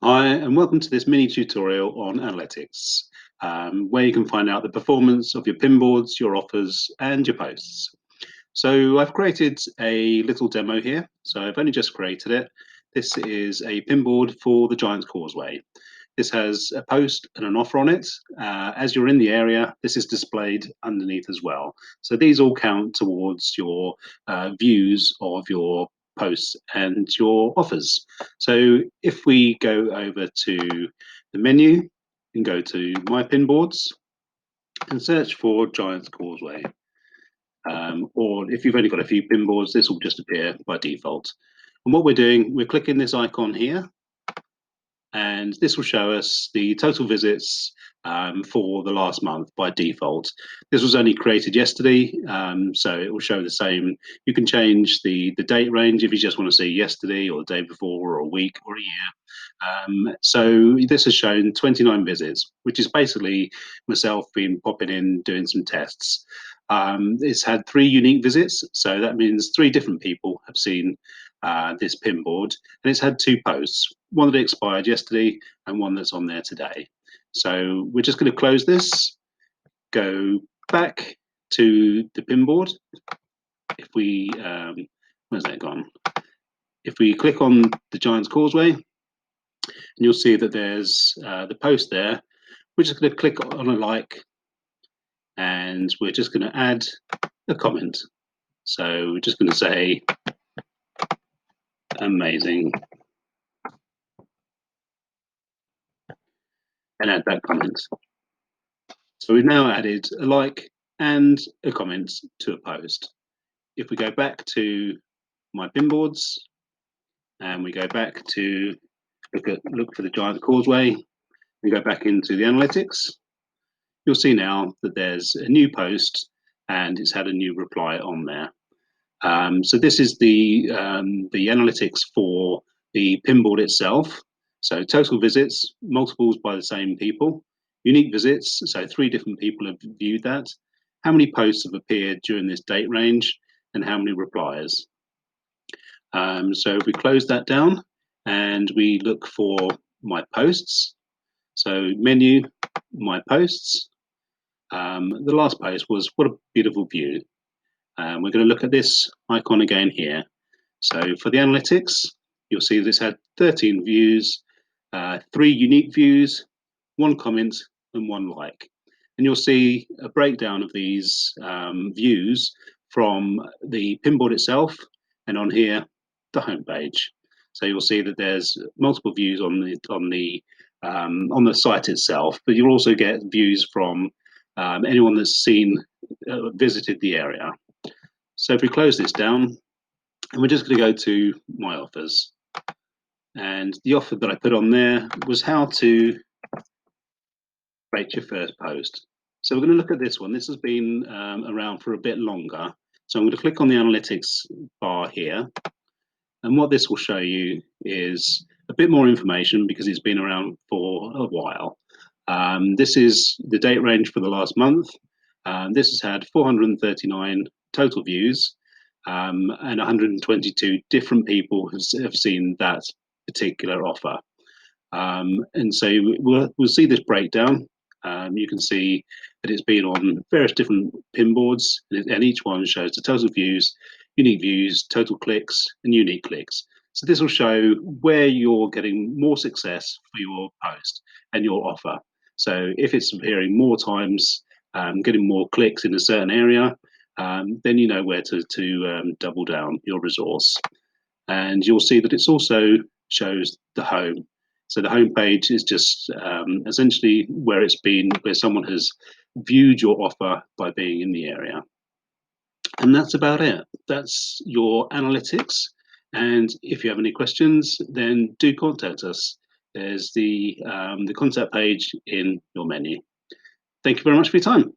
Hi, and welcome to this mini tutorial on analytics, where you can find out the performance of your pinboards, your offers, and your posts. So I've created a little demo here. So I've only just created it. This is a pinboard for the Giant's Causeway. This has a post and an offer on it. As you're in the area, this is displayed underneath as well. So these all count towards your views of your posts and your offers. So if we go over to the menu and go to My Pinboards and search for Giant's Causeway, or if you've only got a few pinboards, this will just appear by default. And what we're doing, we're clicking this icon here, and this will show us the total visits for the last month by default. This was only created yesterday, so it will show the same. You can change the date range if you just want to see yesterday or the day before or a week or a year. So this has shown 29 visits, which is basically myself been popping in doing some tests. It's had 3 unique visits, so that means 3 different people have seen this pinboard, and it's had 2 posts, one that expired yesterday and one that's on there today. So we're just going to close this, go back to the pinboard. If we, where's that gone? If we click on the Giant's Causeway, and you'll see that there's the post there. We're just going to click on a like, and we're just going to add a comment. So we're just going to say, amazing, and add that comment. So we've now added a like and a comment to a post. If we go back to my pinboards and we go back to look for the Giant Causeway and go back into the analytics, you'll see now that there's a new post and it's had a new reply on there. So this is the analytics for the pinboard itself. So total visits, multiples by the same people, unique visits, so 3 different people have viewed that, how many posts have appeared during this date range, and how many replies. So if we close that down and we look for my posts, so menu, my posts, the last post was what a beautiful view. We're going to look at this icon again here. So for the analytics, you'll see this had 13 views, 3 unique views, 1 comment, and 1 like. And you'll see a breakdown of these views from the pinboard itself, and on here, the homepage. So you'll see that there's multiple views on the site itself, but you'll also get views from anyone that's visited the area. So if we close this down, and we're just going to go to my offers. And the offer that I put on there was how to rate your first post. So we're going to look at this one. This has been around for a bit longer. So I'm going to click on the analytics bar here. And what this will show you is a bit more information because it's been around for a while. This is the date range for the last month. This has had 439 total views, and 122 different people have seen that particular offer. And so we'll see this breakdown. You can see that it's been on various different pinboards, and each one shows the total views, unique views, total clicks, and unique clicks. So this will show where you're getting more success for your post and your offer. So if it's appearing more times, getting more clicks in a certain area, then you know where to double down your resource. And you'll see that it's also shows the home. So the home page is just essentially where someone has viewed your offer by being in the area. And that's about it. That's your analytics. And if you have any questions, then do contact us. There's the contact page in your menu. Thank you very much for your time.